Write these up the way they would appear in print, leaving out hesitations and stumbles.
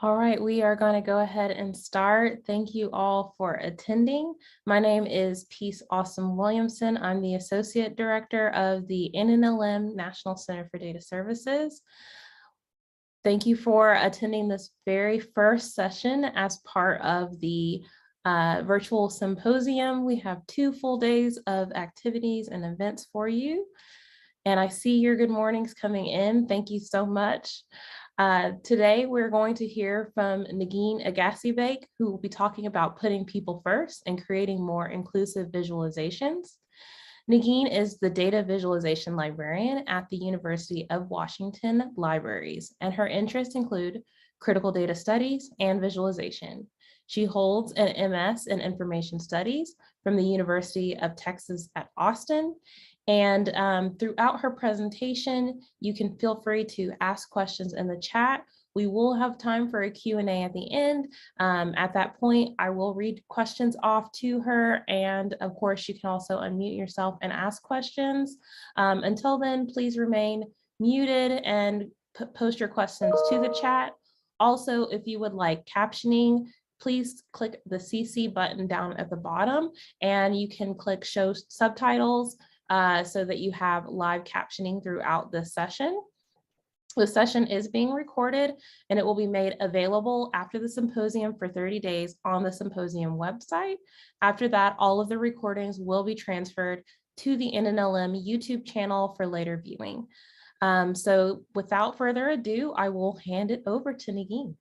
All right, we are going to go ahead and start. Thank you all for attending. My name is Peace Awesome Williamson. I'm the Associate Director of the NNLM National Center for Data Services. Thank you for attending this very first session as part of the virtual symposium. We have 2 full days of activities and events for you. And I see your good mornings coming in. Thank you so much. Today, we're going to hear from Negeen Aghassibake, who will be talking about putting people first and creating more inclusive visualizations. Negeen is the data visualization librarian at the University of Washington Libraries, and her interests include critical data studies and visualization. She holds an MS in information studies from the University of Texas at Austin. And throughout her presentation, you can feel free to ask questions in the chat. We will have time for a Q&A at the end. At that point, I will read questions off to her. And of course, you can also unmute yourself and ask questions. Until then, please remain muted and post your questions to the chat. Also, if you would like captioning, please click the CC button down at the bottom, and you can click show subtitles so that you have live captioning throughout this session. The session is being recorded and it will be made available after the symposium for 30 days on the symposium website. After that, all of the recordings will be transferred to the NNLM YouTube channel for later viewing. So without further ado, I will hand it over to Negeen.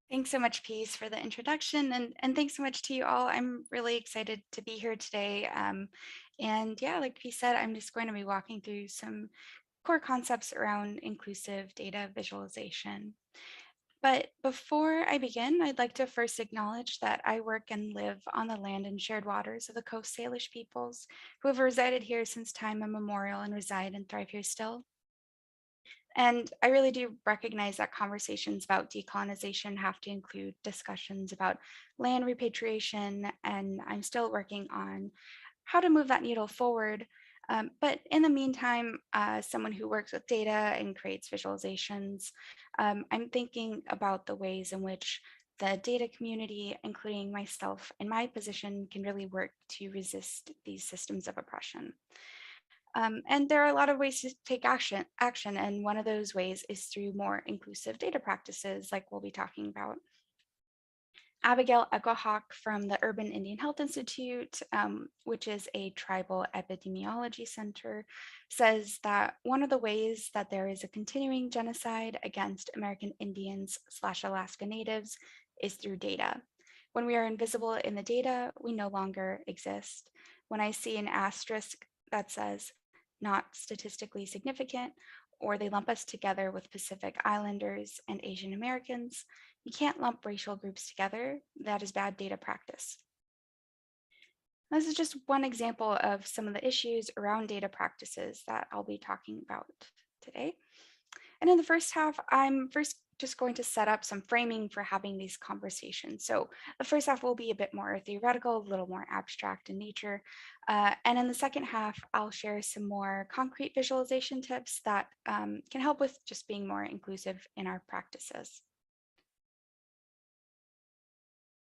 Thanks so much, Peace, for the introduction, and thanks so much to you all. I'm really excited to be here today. And yeah, like Peace said, I'm just going to be walking through some core concepts around inclusive data visualization. But before I begin, I'd like to first acknowledge that I work and live on the land and shared waters of the Coast Salish peoples who have resided here since time immemorial and reside and thrive here still. And I really do recognize that conversations about decolonization have to include discussions about land repatriation, and I'm still working on how to move that needle forward. But in the meantime, as someone who works with data and creates visualizations, I'm thinking about the ways in which the data community, including myself in my position, can really work to resist these systems of oppression. And there are a lot of ways to take action, and one of those ways is through more inclusive data practices, like we'll be talking about. Abigail Echohawk from the Urban Indian Health Institute, which is a tribal epidemiology center, says that one of the ways that there is a continuing genocide against American Indians / Alaska Natives is through data. When we are invisible in the data, we no longer exist. When I see an asterisk that says not statistically significant, or they lump us together with Pacific Islanders and Asian Americans, you can't lump racial groups together. That is bad data practice. This is just one example of some of the issues around data practices that I'll be talking about today. And in the first half, I'm first just going to set up some framing for having these conversations. So the first half will be a bit more theoretical, a little more abstract in nature. And in the second half, I'll share some more concrete visualization tips that can help with just being more inclusive in our practices.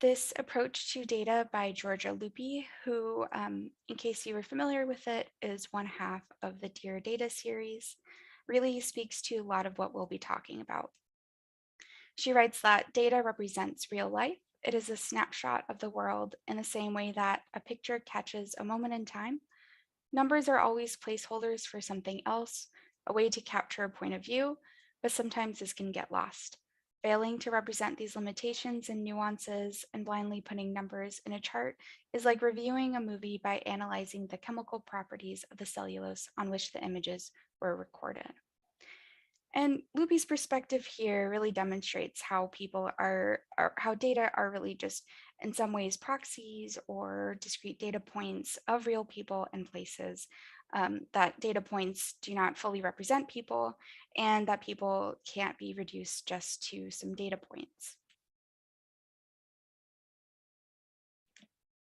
This approach to data by Georgia Lupi, who, in case you were familiar with it, is one half of the Dear Data series, really speaks to a lot of what we'll be talking about. She writes that data represents real life. It is a snapshot of the world in the same way that a picture catches a moment in time. Numbers are always placeholders for something else, a way to capture a point of view, but sometimes this can get lost. Failing to represent these limitations and nuances and blindly putting numbers in a chart is like reviewing a movie by analyzing the chemical properties of the cellulose on which the images were recorded. And Lupi's perspective here really demonstrates how how data are really just in some ways proxies or discrete data points of real people and places, that data points do not fully represent people and that people can't be reduced just to some data points.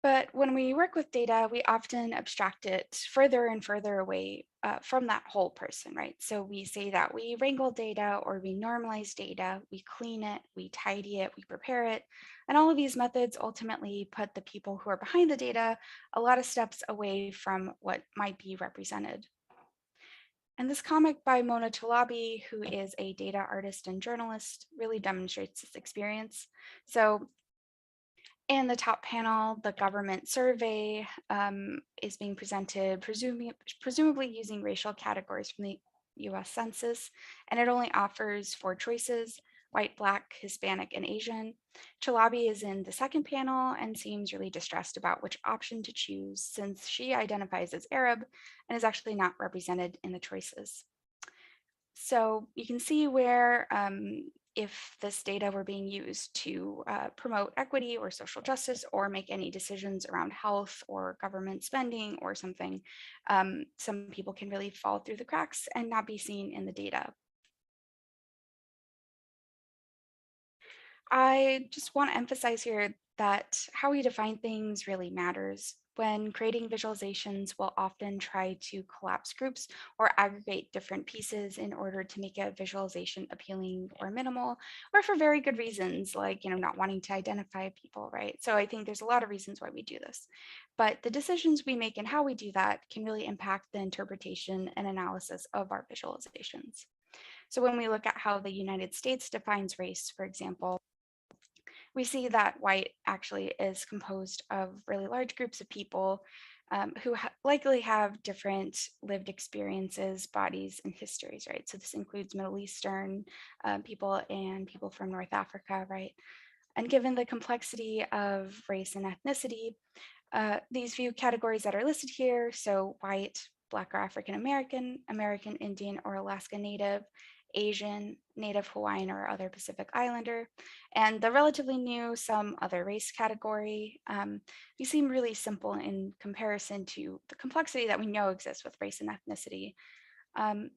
But when we work with data, we often abstract it further and further away from that whole person, right? So we say that we wrangle data or we normalize data, we clean it, we tidy it, we prepare it. And all of these methods ultimately put the people who are behind the data a lot of steps away from what might be represented. And this comic by Mona Chalabi, who is a data artist and journalist, really demonstrates this experience. So in the top panel, the government survey is being presented, presumably using racial categories from the US Census, and it only offers 4 choices: white, black, Hispanic, and Asian. Chalabi is in the second panel and seems really distressed about which option to choose, since she identifies as Arab and is actually not represented in the choices. So you can see where if this data were being used to promote equity or social justice or make any decisions around health or government spending or something, some people can really fall through the cracks and not be seen in the data. I just want to emphasize here that how we define things really matters. When creating visualizations, we'll often try to collapse groups or aggregate different pieces in order to make a visualization appealing or minimal, or for very good reasons, like not wanting to identify people, right? So I think there's a lot of reasons why we do this. But the decisions we make and how we do that can really impact the interpretation and analysis of our visualizations. So when we look at how the United States defines race, for example, we see that white actually is composed of really large groups of people who likely have different lived experiences, bodies, and histories, right? So this includes Middle Eastern people and people from North Africa, right? And given the complexity of race and ethnicity, these few categories that are listed here, so white, Black or African American, American Indian or Alaska Native, Asian, Native Hawaiian or other Pacific Islander, and the relatively new some other race category, these seem really simple in comparison to the complexity that we know exists with race and ethnicity.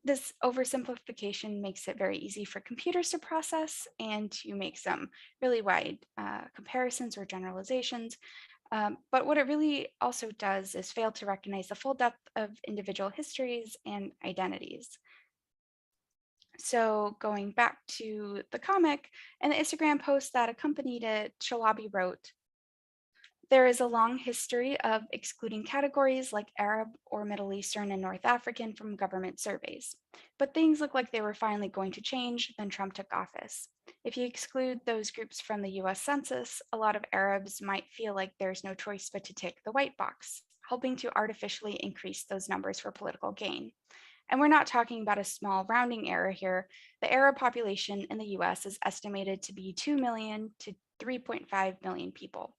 This oversimplification makes it very easy for computers to process and to make some really wide comparisons or generalizations. But what it really also does is fail to recognize the full depth of individual histories and identities. So going back to the comic and the Instagram post that accompanied it, Shalabi wrote, "There is a long history of excluding categories like Arab or Middle Eastern and North African from government surveys. But things look like they were finally going to change when Trump took office. If you exclude those groups from the US Census, a lot of Arabs might feel like there's no choice but to tick the white box, helping to artificially increase those numbers for political gain. And we're not talking about a small rounding error here. The Arab population in the US is estimated to be 2 million to 3.5 million people.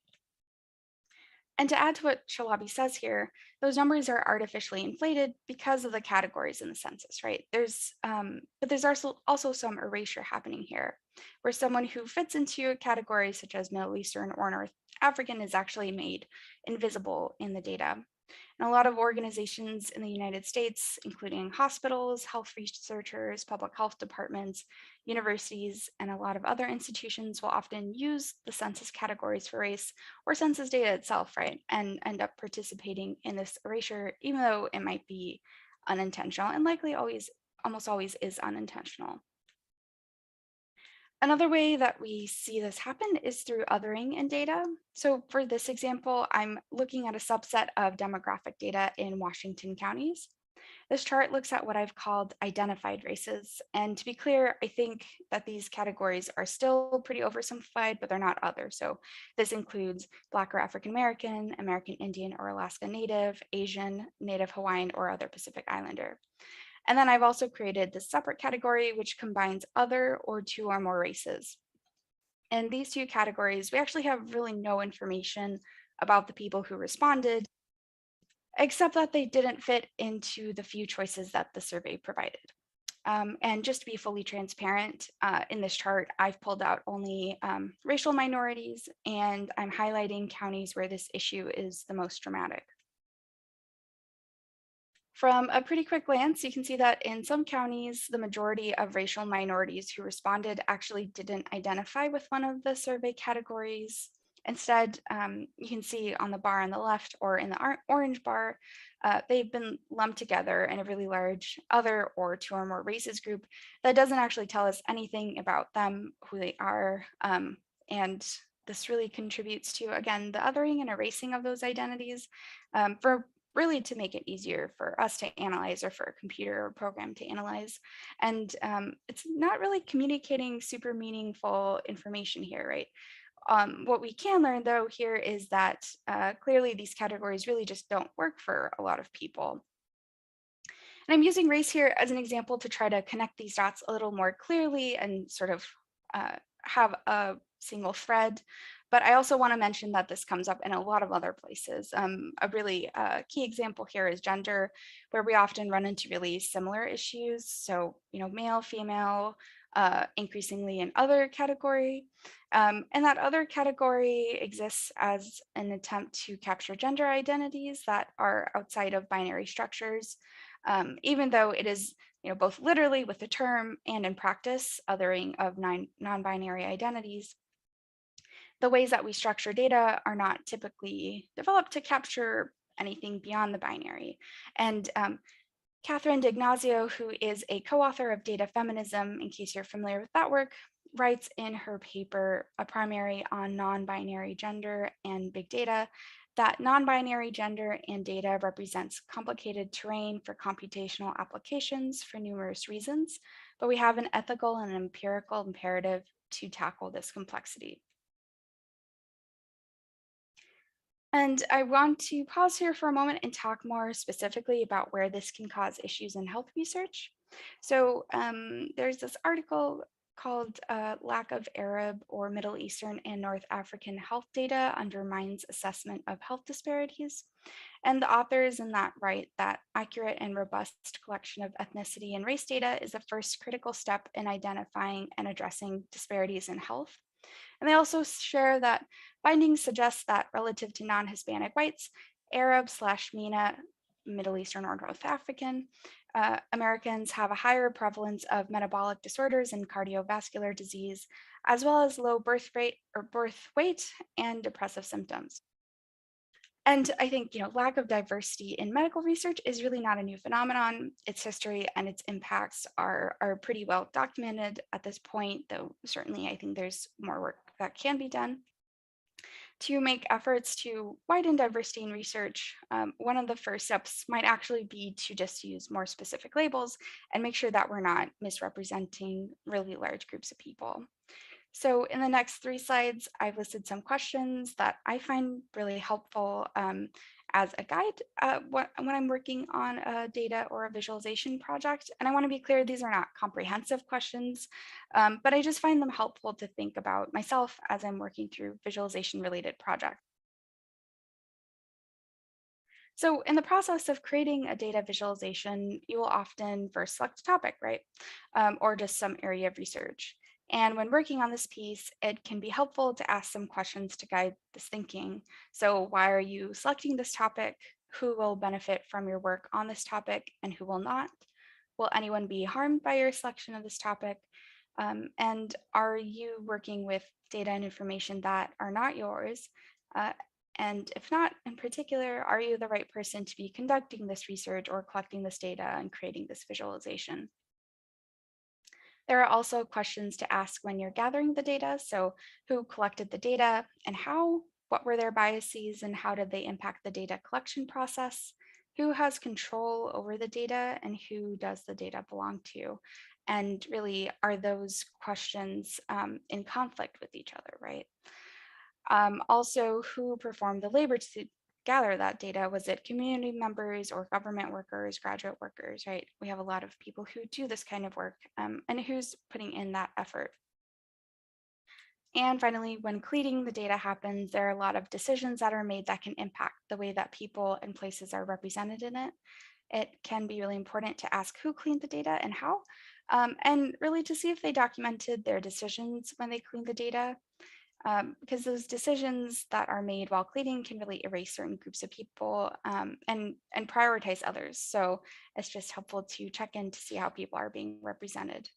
And to add to what Shalabi says here, those numbers are artificially inflated because of the categories in the census, right? But there's also some erasure happening here, where someone who fits into a category such as Middle Eastern or North African is actually made invisible in the data. And a lot of organizations in the United States, including hospitals, health researchers, public health departments, universities, and a lot of other institutions will often use the census categories for race or census data itself, right? And end up participating in this erasure, even though it might be unintentional and likely almost always is unintentional. Another way that we see this happen is through othering in data. So for this example, I'm looking at a subset of demographic data in Washington counties. This chart looks at what I've called identified races. And to be clear, I think that these categories are still pretty oversimplified, but they're not other. So this includes Black or African American, American Indian or Alaska Native, Asian, Native Hawaiian, or other Pacific Islander. And then I've also created this separate category, which combines other or 2 or more races. In these 2 categories, we actually have really no information about the people who responded, except that they didn't fit into the few choices that the survey provided. And just to be fully transparent, in this chart, I've pulled out only racial minorities, and I'm highlighting counties where this issue is the most dramatic. From a pretty quick glance, you can see that in some counties, the majority of racial minorities who responded actually didn't identify with one of the survey categories. Instead, you can see on the bar on the left or in the orange bar, they've been lumped together in a really large other or two or more races group that doesn't actually tell us anything about them, who they are. And this really contributes to, again, the othering and erasing of those identities for really to make it easier for us to analyze or for a computer or program to analyze. And it's not really communicating super meaningful information here, right? What we can learn though here is that clearly these categories really just don't work for a lot of people. And I'm using race here as an example to try to connect these dots a little more clearly and sort of have a single thread. But I also want to mention that this comes up in a lot of other places. A really key example here is gender, where we often run into really similar issues. So, male, female, increasingly in other category. And that other category exists as an attempt to capture gender identities that are outside of binary structures, even though it is both literally with the term and in practice, othering of non-binary identities. The ways that we structure data are not typically developed to capture anything beyond the binary. And Catherine D'Ignazio, who is a co-author of Data Feminism, in case you're familiar with that work, writes in her paper, A Primary on Non-Binary Gender and Big Data, that non-binary gender and data represents complicated terrain for computational applications for numerous reasons, but we have an ethical and empirical imperative to tackle this complexity. And I want to pause here for a moment and talk more specifically about where this can cause issues in health research. So there's this article called Lack of Arab or Middle Eastern and North African Health Data Undermines Assessment of Health Disparities. And the authors in that write that accurate and robust collection of ethnicity and race data is the first critical step in identifying and addressing disparities in health. And they also share that findings suggest that relative to non-Hispanic whites, Arab/MENA, Middle Eastern or North African, Americans have a higher prevalence of metabolic disorders and cardiovascular disease, as well as low birth rate or birth weight and depressive symptoms. And I think, lack of diversity in medical research is really not a new phenomenon. Its history and its impacts are pretty well documented at this point, though certainly I think there's more work that can be done. To make efforts to widen diversity in research, one of the first steps might actually be to just use more specific labels and make sure that we're not misrepresenting really large groups of people. So in the next 3 slides, I've listed some questions that I find really helpful as a guide when I'm working on a data or a visualization project. And I want to be clear, these are not comprehensive questions, but I just find them helpful to think about myself as I'm working through visualization related projects. So in the process of creating a data visualization, you will often first select a topic, right? Or just some area of research. And when working on this piece, it can be helpful to ask some questions to guide this thinking. So why are you selecting this topic? Who will benefit from your work on this topic and who will not? Will anyone be harmed by your selection of this topic? And are you working with data and information that are not yours? Uh, and if not, in particular, are you the right person to be conducting this research or collecting this data and creating this visualization? There are also questions to ask when you're gathering the data. So who collected the data and how? What were their biases and how did they impact the data collection process? Who has control over the data and who does the data belong to? And really, are those questions in conflict with each other, right? Also, who performed the labor to gather that data? Was it community members or government workers, graduate workers, right? We have a lot of people who do this kind of work and who's putting in that effort. And finally, when cleaning the data happens, there are a lot of decisions that are made that can impact the way that people and places are represented in it. It can be really important to ask who cleaned the data and how, and really to see if they documented their decisions when they cleaned the data, because those decisions that are made while cleaning can really erase certain groups of people and prioritize others. So it's just helpful to check in to see how people are being represented.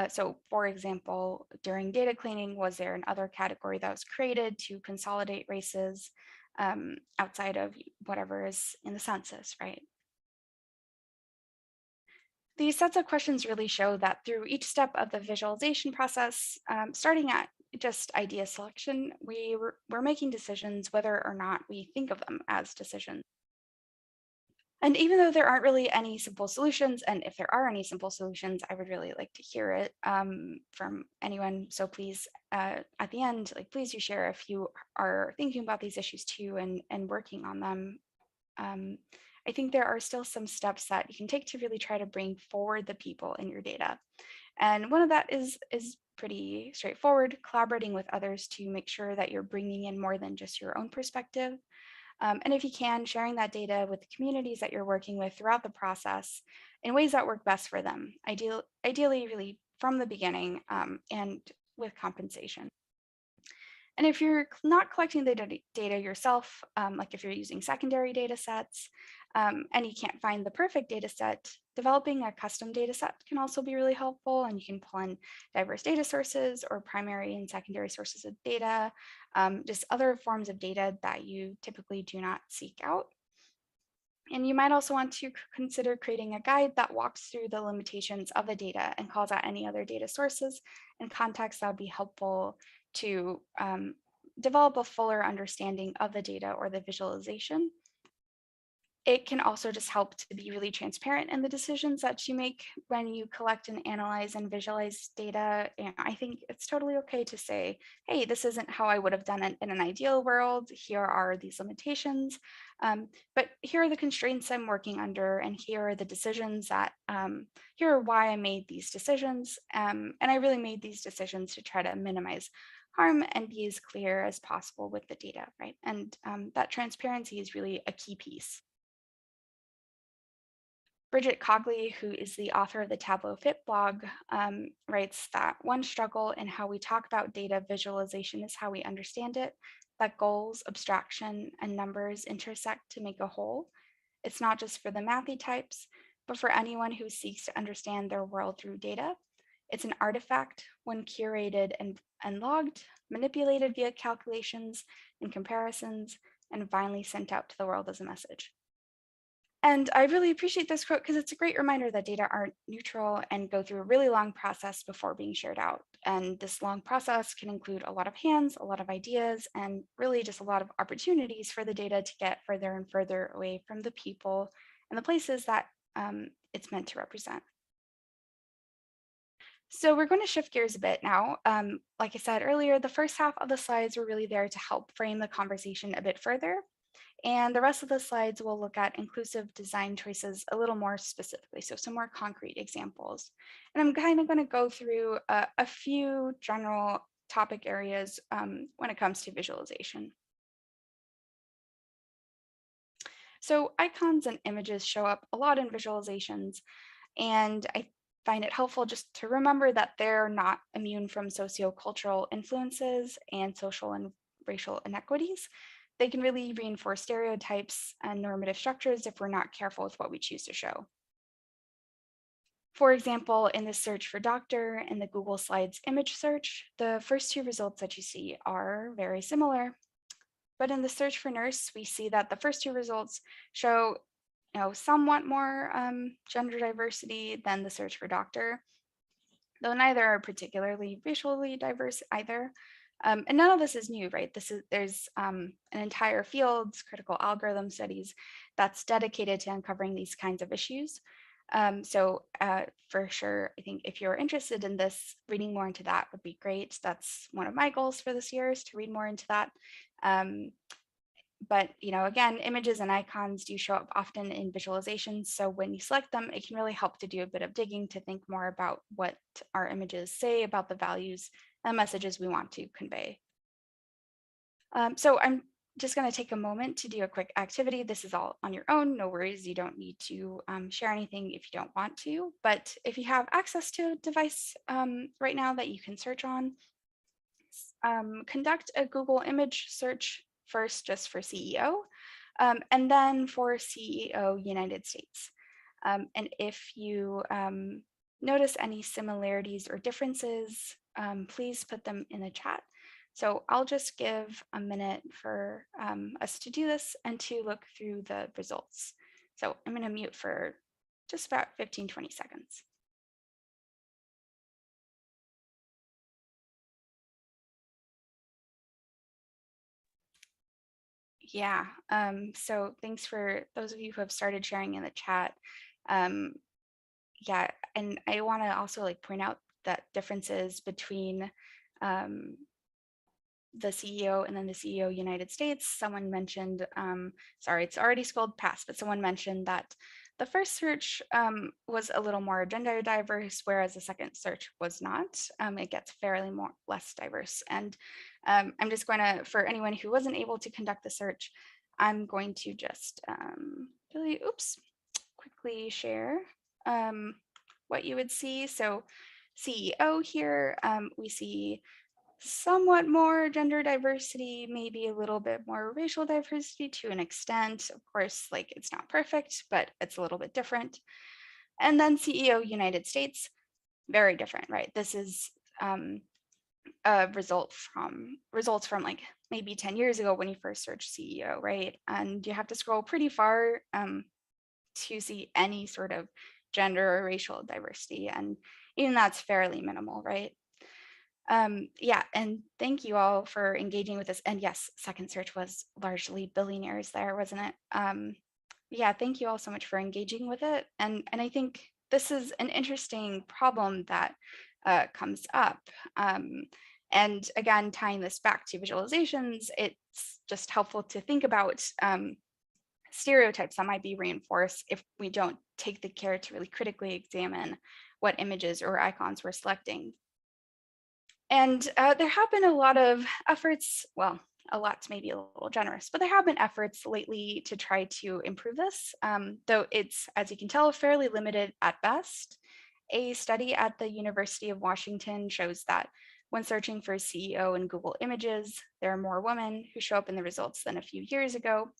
So for example, during data cleaning, was there another category that was created to consolidate races outside of whatever is in the census, right? These sets of questions really show that through each step of the visualization process, starting at just idea selection, we're making decisions whether or not we think of them as decisions. And even though there aren't really any simple solutions, and if there are any simple solutions, I would really like to hear it from anyone. So please, at the end, like please do share if you are thinking about these issues too and working on them. Um, I think there are still some steps that you can take to really try to bring forward the people in your data. And one of that is pretty straightforward, collaborating with others to make sure that you're bringing in more than just your own perspective. And if you can, sharing that data with the communities that you're working with throughout the process in ways that work best for them, ideally really from the beginning and with compensation. And if you're not collecting the data yourself, like if you're using secondary data sets and you can't find the perfect data set, developing a custom data set can also be really helpful. And you can pull in diverse data sources or primary and secondary sources of data, just other forms of data that you typically do not seek out. And you might also want to consider creating a guide that walks through the limitations of the data and calls out any other data sources and contexts that would be helpful to develop a fuller understanding of the data or the visualization. It can also just help to be really transparent in the decisions that you make when you collect and analyze and visualize data. And I think it's totally okay to say, hey, this isn't how I would have done it in an ideal world. Here are these limitations, but here are the constraints I'm working under, and here are the decisions that, here are why I made these decisions. And I really made these decisions to try to minimize harm and be as clear as possible with the data, right? And that transparency is really a key piece. Bridget Cogley, who is the author of the Tableau Fit blog, writes that one struggle in how we talk about data visualization is how we understand it, that goals, abstraction, and numbers intersect to make a whole. It's not just for the mathy types, but for anyone who seeks to understand their world through data. It's an artifact when curated and logged, manipulated via calculations and comparisons, and finally sent out to the world as a message. And I really appreciate this quote because it's a great reminder that data aren't neutral and go through a really long process before being shared out. And this long process can include a lot of hands, a lot of ideas, and really just a lot of opportunities for the data to get further and further away from the people and the places that it's meant to represent. So we're going to shift gears a bit now. Like I said earlier, the first half of the slides were really there to help frame the conversation a bit further. And the rest of the slides will look at inclusive design choices a little more specifically, so some more concrete examples. And I'm kind of going to go through a few general topic areas when it comes to visualization. So icons and images show up a lot in visualizations, and I find it helpful just to remember that they're not immune from sociocultural influences and social and racial inequities. They can really reinforce stereotypes and normative structures if we're not careful with what we choose to show. For example, in the search for doctor and the Google Slides image search, the first two results that you see are very similar. But in the search for nurse, we see that the first two results show somewhat more gender diversity than the search for doctor, though neither are particularly racially diverse either. And none of this is new, right? There's an entire field, critical algorithm studies, that's dedicated to uncovering these kinds of issues. So for sure, I think if you're interested in this, reading more into that would be great. That's one of my goals for this year, is to read more into that. But again, images and icons do show up often in visualizations. So when you select them, it can really help to do a bit of digging to think more about what our images say about the values and messages we want to convey. So I'm just going to take a moment to do a quick activity. This is all on your own, no worries. You don't need to share anything if you don't want to. But if you have access to a device right now that you can search on, conduct a Google image search first just for CEO, and then for CEO United States. And if you notice any similarities or differences, please put them in the chat. So I'll just give a minute for us to do this and to look through the results. So I'm going to mute for just about 15-20 seconds. Yeah, so thanks for those of you who have started sharing in the chat. Um, yeah, and I want to also like point out that differences between um, the CEO and then the CEO United States. Someone mentioned, sorry, it's already scrolled past, but someone mentioned that the first search was a little more gender diverse, whereas the second search was not. It gets fairly less diverse. And I'm just going to, for anyone who wasn't able to conduct the search, I'm going to just quickly share what you would see. So CEO here, we see somewhat more gender diversity, maybe a little bit more racial diversity to an extent. Of course, like it's not perfect, but it's a little bit different. And then CEO United States, very different, right? This is a results from like maybe 10 years ago when you first searched CEO, right? And you have to scroll pretty far to see any sort of gender or racial diversity. And even that's fairly minimal, right? Yeah, and thank you all for engaging with this. And yes, second search was largely billionaires there, wasn't it? Yeah, thank you all so much for engaging with it. And I think this is an interesting problem that comes up. And again, tying this back to visualizations, it's just helpful to think about stereotypes that might be reinforced if we don't take the care to really critically examine what images or icons we're selecting. And there have been a lot of efforts, well, a lot's maybe a little generous, but there have been efforts lately to try to improve this, though it's, as you can tell, fairly limited at best. A study at the University of Washington shows that when searching for CEO in Google Images, there are more women who show up in the results than a few years ago.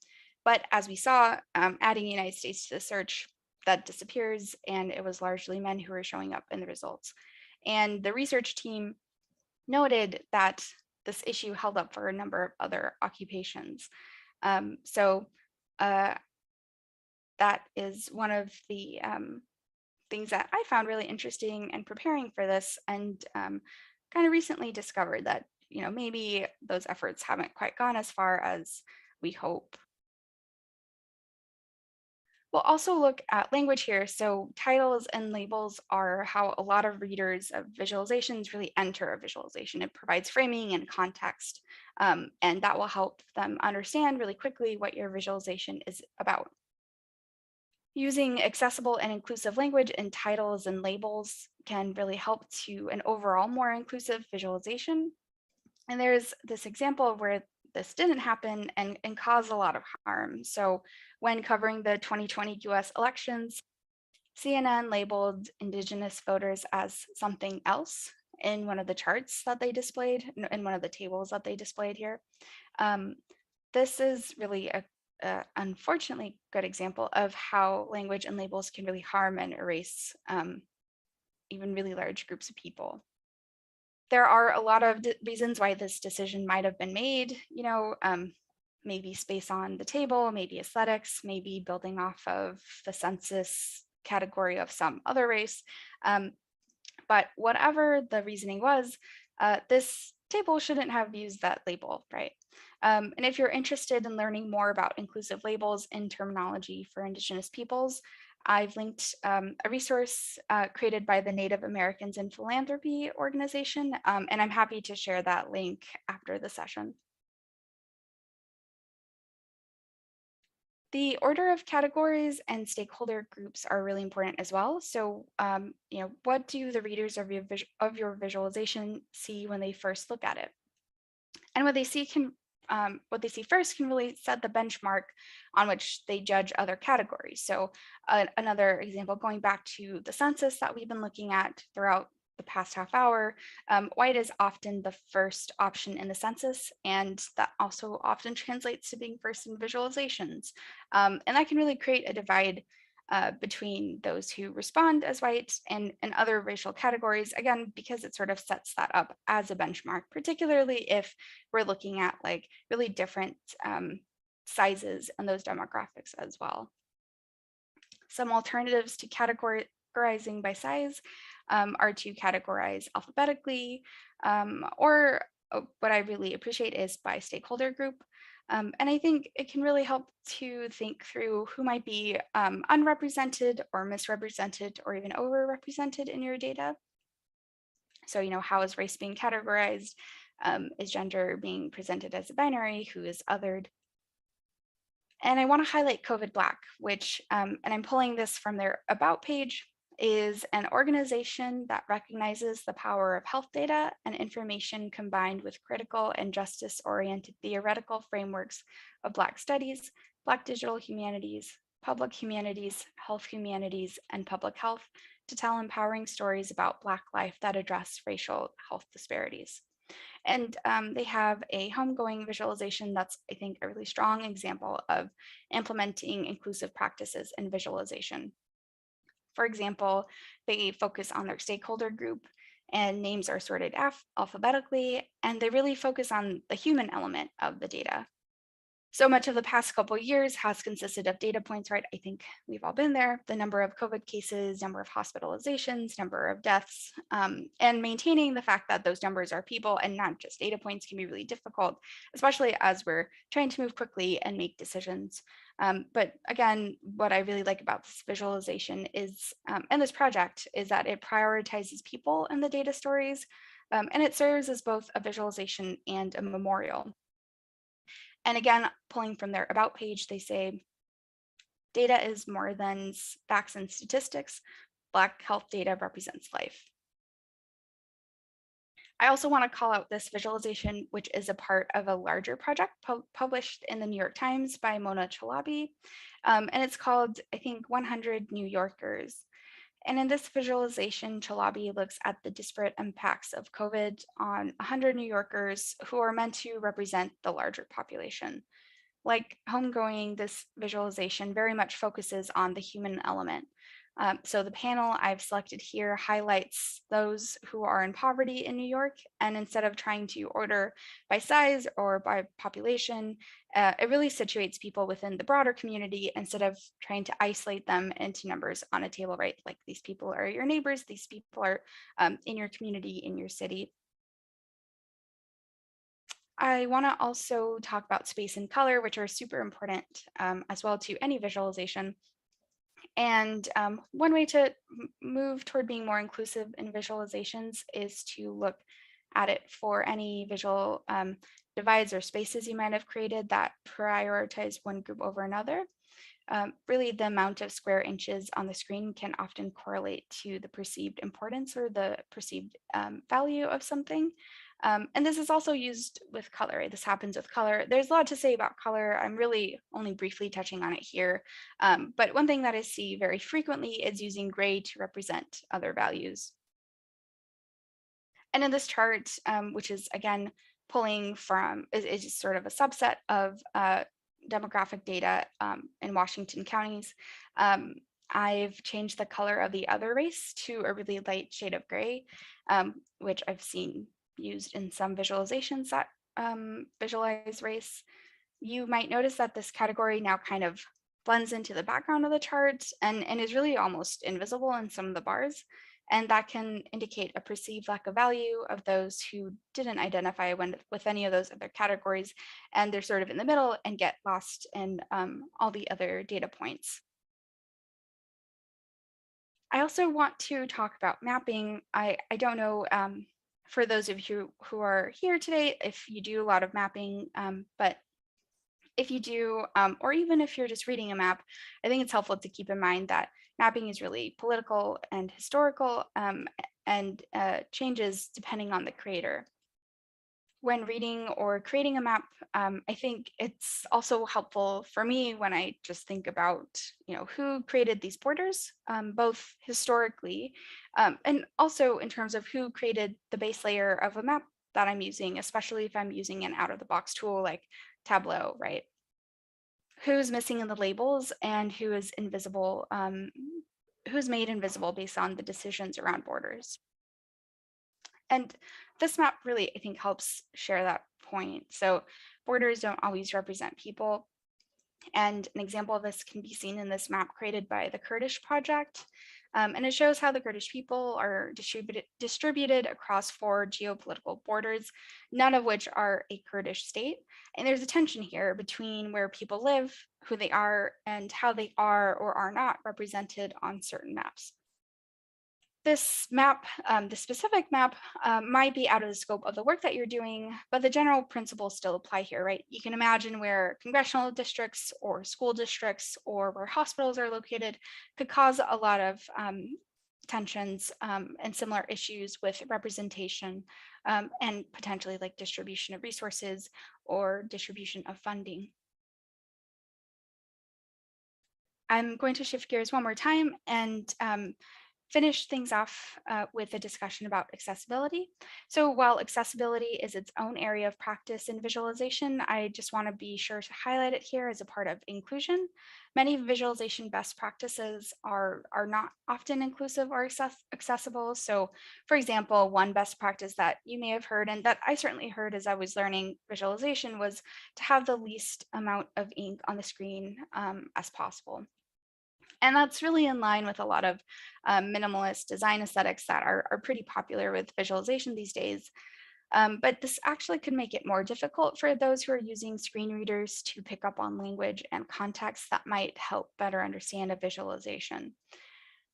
But as we saw, adding the United States to the search, that disappears, and it was largely men who were showing up in the results. And the research team noted that this issue held up for a number of other occupations. So that is one of the things that I found really interesting in preparing for this, and kind of recently discovered that, you know, maybe those efforts haven't quite gone as far as we hope. We'll also look at language here. So titles and labels are how a lot of readers of visualizations really enter a visualization. It provides framing and context, and that will help them understand really quickly what your visualization is about. Using accessible and inclusive language in titles and labels can really help to an overall more inclusive visualization. And there's this example where this didn't happen and caused a lot of harm. So when covering the 2020 US elections, CNN labeled Indigenous voters as something else in one of the charts that they displayed, in one of the tables that they displayed here. This is really a unfortunately good example of how language and labels can really harm and erase even really large groups of people. There are a lot of reasons why this decision might have been made, you know, maybe space on the table, maybe aesthetics, maybe building off of the census category of some other race. But whatever the reasoning was, this table shouldn't have used that label, right? And if you're interested in learning more about inclusive labels in terminology for Indigenous peoples, I've linked a resource created by the Native Americans in Philanthropy organization, and I'm happy to share that link after the session. The order of categories and stakeholder groups are really important as well. So, you know, what do the readers of your visualization see when they first look at it? And what they see first can really set the benchmark on which they judge other categories. So another example, going back to the census that we've been looking at throughout the past half hour, white is often the first option in the census, and that also often translates to being first in visualizations. And that can really create a divide between those who respond as white and other racial categories, again, because it sort of sets that up as a benchmark, particularly if we're looking at like really different sizes and those demographics as well. Some alternatives to categorizing by size are to categorize alphabetically, or what I really appreciate is by stakeholder group. And I think it can really help to think through who might be unrepresented or misrepresented or even overrepresented in your data. So, how is race being categorized? Is gender being presented as a binary? Who is othered? And I want to highlight COVID Black, which, and I'm pulling this from their About page, is an organization that recognizes the power of health data and information combined with critical and justice-oriented theoretical frameworks of Black studies, Black digital humanities, public humanities, health humanities, and public health to tell empowering stories about Black life that address racial health disparities. And they have a homegoing visualization that's, I think, a really strong example of implementing inclusive practices and visualization. For example, they focus on their stakeholder group and names are sorted alphabetically, and they really focus on the human element of the data. So much of the past couple of years has consisted of data points, right? I think we've all been there. The number of COVID cases, number of hospitalizations, number of deaths, and maintaining the fact that those numbers are people and not just data points can be really difficult, especially as we're trying to move quickly and make decisions. But again, what I really like about this visualization is, and this project, is that it prioritizes people in the data stories, and it serves as both a visualization and a memorial. And again, pulling from their About page, they say, data is more than facts and statistics. Black health data represents life. I also want to call out this visualization, which is a part of a larger project published in the New York Times by Mona Chalabi. And it's called, I think, 100 New Yorkers. And in this visualization, Chalabi looks at the disparate impacts of COVID on 100 New Yorkers who are meant to represent the larger population. Like homegoing, this visualization very much focuses on the human element. So the panel I've selected here highlights those who are in poverty in New York, and instead of trying to order by size or by population, it really situates people within the broader community instead of trying to isolate them into numbers on a table, right? Like these people are your neighbors, these people are in your community, in your city. I want to also talk about space and color, which are super important as well to any visualization. And one way to move toward being more inclusive in visualizations is to look at it for any visual divides or spaces you might have created that prioritize one group over another. Really, the amount of square inches on the screen can often correlate to the perceived importance or the perceived value of something. And this is also used with color, right? This happens with color. There's a lot to say about color. I'm really only briefly touching on it here. But one thing that I see very frequently is using gray to represent other values. And in this chart, which is again pulling from, is just sort of a subset of demographic data in Washington counties, I've changed the color of the other race to a really light shade of gray, which I've seen used in some visualizations that visualize race. You might notice that this category now kind of blends into the background of the chart and is really almost invisible in some of the bars. And that can indicate a perceived lack of value of those who didn't identify with any of those other categories. And they're sort of in the middle and get lost in all the other data points. I also want to talk about mapping. I don't know, for those of you who are here today, if you do a lot of mapping, but if you do, or even if you're just reading a map, I think it's helpful to keep in mind that mapping is really political and historical and changes depending on the creator. When reading or creating a map, I think it's also helpful for me when I just think about, who created these borders, both historically and also in terms of who created the base layer of a map that I'm using, especially if I'm using an out of the box tool like Tableau, right? who's missing in the labels and who is invisible, who's made invisible based on the decisions around borders. And this map really, I think, helps share that point. So borders don't always represent people. And an example of this can be seen in this map created by the Kurdish Project. And it shows how the Kurdish people are distributed across 4 geopolitical borders, none of which are a Kurdish state. And there's a tension here between where people live, who they are, and how they are or are not represented on certain maps. This map, the specific map, might be out of the scope of the work that you're doing, but the general principles still apply here, right? You can imagine where congressional districts or school districts or where hospitals are located could cause a lot of tensions and similar issues with representation and potentially like distribution of resources or distribution of funding. I'm going to shift gears one more time and finish things off with a discussion about accessibility. So while accessibility is its own area of practice in visualization, I just want to be sure to highlight it here as a part of inclusion. Many visualization best practices are not often inclusive or accessible. So for example, one best practice that you may have heard and that I certainly heard as I was learning visualization was to have the least amount of ink on the screen as possible. And that's really in line with a lot of minimalist design aesthetics that are pretty popular with visualization these days. But this actually could make it more difficult for those who are using screen readers to pick up on language and context that might help better understand a visualization.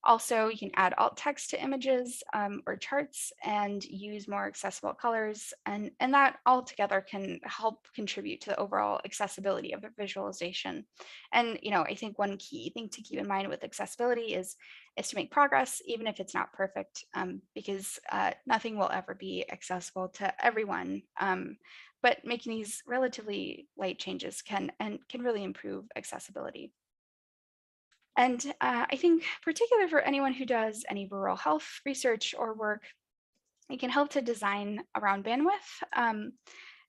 Also, you can add alt text to images or charts and use more accessible colors. And that all together can help contribute to the overall accessibility of the visualization. And I think one key thing to keep in mind with accessibility is to make progress, even if it's not perfect, because nothing will ever be accessible to everyone. But making these relatively light changes can really improve accessibility. And I think particularly for anyone who does any rural health research or work, it can help to design around bandwidth.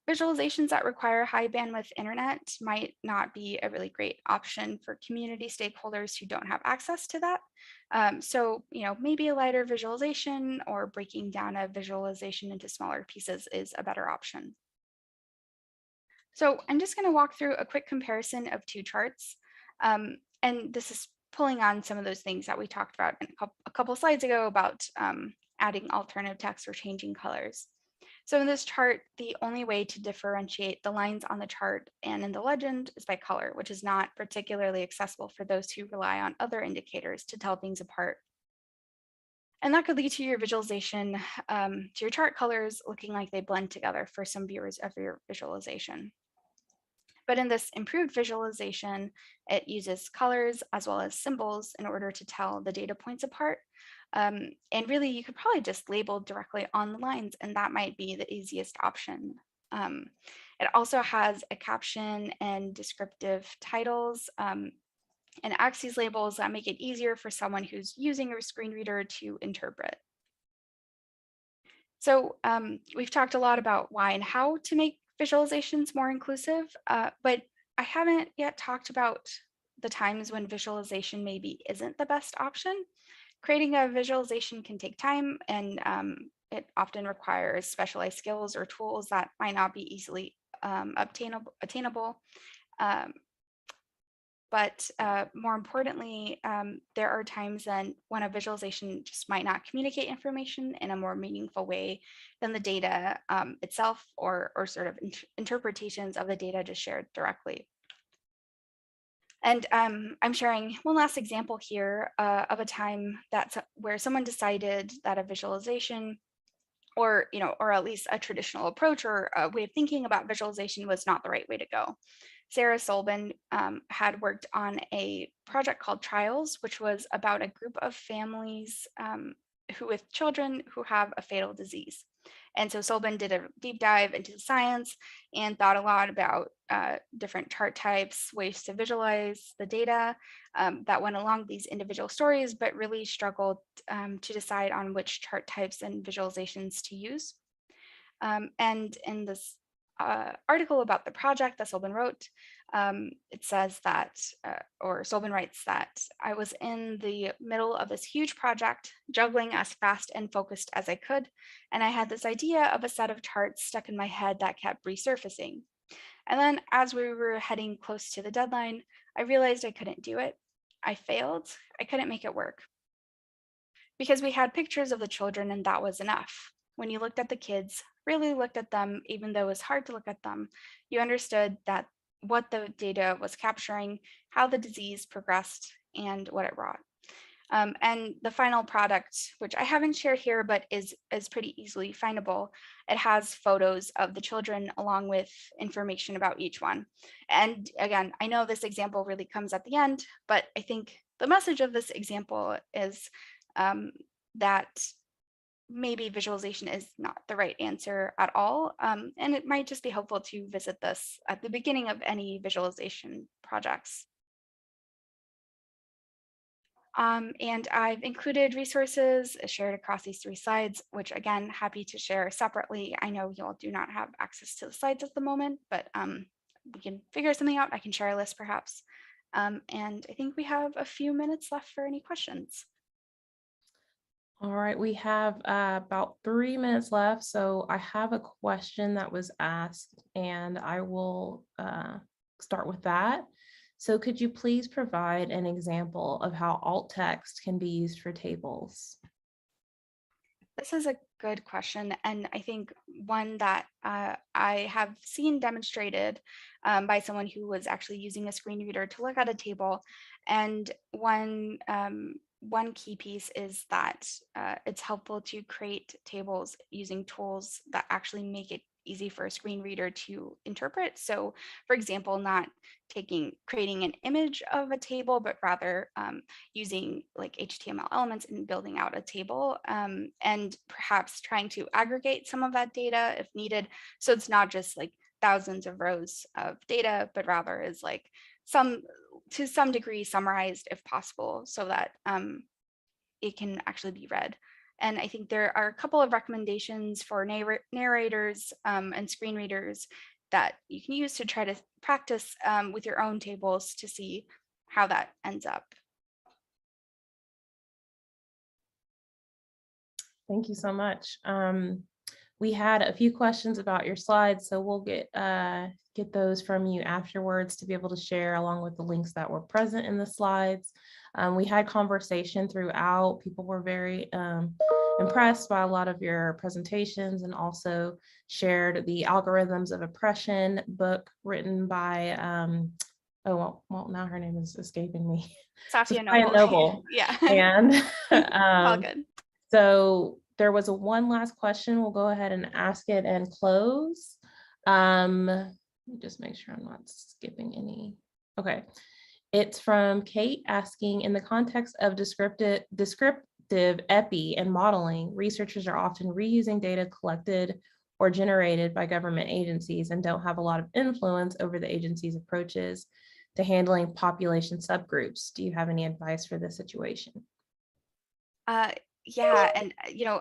Visualizations that require high bandwidth internet might not be a really great option for community stakeholders who don't have access to that. So, maybe a lighter visualization or breaking down a visualization into smaller pieces is a better option. So I'm just going to walk through a quick comparison of 2 charts. And this is pulling on some of those things that we talked about in a couple slides ago about adding alternative text or changing colors. So in this chart, the only way to differentiate the lines on the chart and in the legend is by color, which is not particularly accessible for those who rely on other indicators to tell things apart. And that could lead to your visualization, to your chart colors looking like they blend together for some viewers of your visualization. But in this improved visualization, it uses colors as well as symbols in order to tell the data points apart. And really, you could probably just label directly on the lines, and that might be the easiest option. It also has a caption and descriptive titles and axes labels that make it easier for someone who's using a screen reader to interpret. So we've talked a lot about why and how to make visualizations more inclusive, but I haven't yet talked about the times when visualization maybe isn't the best option. Creating a visualization can take time, and it often requires specialized skills or tools that might not be easily attainable. But more importantly, there are times then when a visualization just might not communicate information in a more meaningful way than the data itself or sort of interpretations of the data just shared directly. And I'm sharing one last example here of a time where someone decided that a visualization or at least a traditional approach or a way of thinking about visualization was not the right way to go. Sarah Solbin had worked on a project called Trials, which was about a group of families with children who have a fatal disease. And so Solbin did a deep dive into the science and thought a lot about different chart types, ways to visualize the data that went along these individual stories, but really struggled to decide on which chart types and visualizations to use. And in this article about the project that Solbin wrote, it says that, or Solbin writes that I was in the middle of this huge project, juggling as fast and focused as I could, and I had this idea of a set of charts stuck in my head that kept resurfacing. And then as we were heading close to the deadline, I realized I couldn't do it. I failed. I couldn't make it work because we had pictures of the children and that was enough. When you looked at the kids, really looked at them, even though it was hard to look at them, you understood that what the data was capturing, how the disease progressed, and what it wrought. And the final product, which I haven't shared here, but is pretty easily findable, it has photos of the children along with information about each one. And again, I know this example really comes at the end, but I think the message of this example is um, that maybe visualization is not the right answer at all. And it might just be helpful to visit this at the beginning of any visualization projects. And I've included resources shared across these 3 slides, which again, happy to share separately. I know you all do not have access to the slides at the moment, but we can figure something out. I can share a list perhaps. And I think we have a few minutes left for any questions. All right, we have about 3 minutes left. So I have a question that was asked and I will start with that. So could you please provide an example of how alt text can be used for tables? This is a good question, and I think one that I have seen demonstrated by someone who was actually using a screen reader to look at a table. And one key piece is that it's helpful to create tables using tools that actually make it easy for a screen reader to interpret. So, for example, not creating an image of a table, but rather using like HTML elements and building out a table, and perhaps trying to aggregate some of that data if needed. So it's not just like thousands of rows of data, but rather is like to some degree summarized if possible so that it can actually be read. And I think there are a couple of recommendations for narrators and screen readers that you can use to try to practice with your own tables to see how that ends up. Thank you so much. We had a few questions about your slides, so we'll get those from you afterwards to be able to share along with the links that were present in the slides. We had conversation throughout. People were very impressed by a lot of your presentations and also shared the Algorithms of Oppression book written by, oh, well, now her name is escaping me. Safia Sophia Noble. Noble. Yeah. And All good. so there was one last question. We'll go ahead and ask it and close. Let me just make sure I'm not skipping any. Okay. It's from Kate asking, in the context of descriptive epi and modeling, researchers are often reusing data collected or generated by government agencies and don't have a lot of influence over the agency's approaches to handling population subgroups. Do you have any advice for this situation? Yeah, and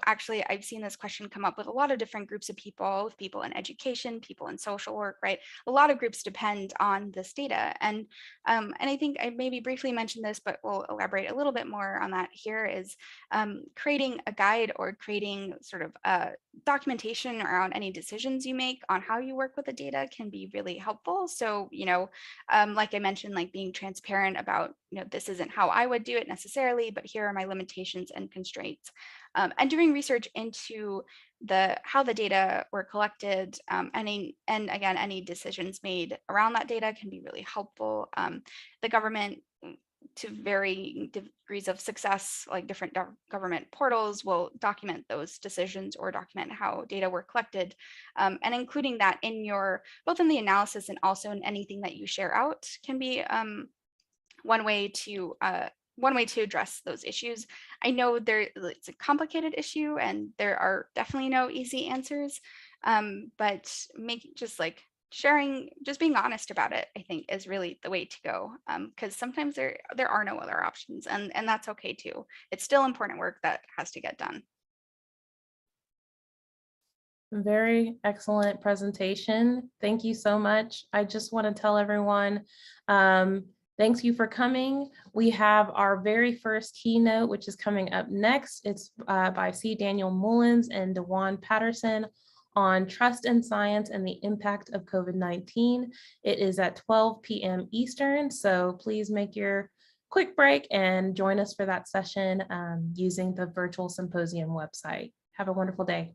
actually, I've seen this question come up with a lot of different groups of people, with people in education, people in social work, right? A lot of groups depend on this data, and I think I maybe briefly mentioned this, but we'll elaborate a little bit more on that here. Is creating a guide or creating sort of a documentation around any decisions you make on how you work with the data can be really helpful. So, like I mentioned, like being transparent about, this isn't how I would do it necessarily, but here are my limitations and constraints. And doing research into how the data were collected, and again, any decisions made around that data can be really helpful. The government, to varying degrees of success, like different government portals will document those decisions or document how data were collected, and including that in both in the analysis and also in anything that you share out can be one way to address those issues. I know it's a complicated issue and there are definitely no easy answers, but just being honest about it, I think is really the way to go, because sometimes there are no other options, and that's okay too. It's still important work that has to get done. Very excellent presentation. Thank you so much. I just want to tell everyone, thank you for coming. We have our very first keynote, which is coming up next. It's by C. Daniel Mullins and DeJuan Patterson on trust in science and the impact of COVID-19. It is at 12 p.m. Eastern, so please make your quick break and join us for that session using the virtual symposium website. Have a wonderful day.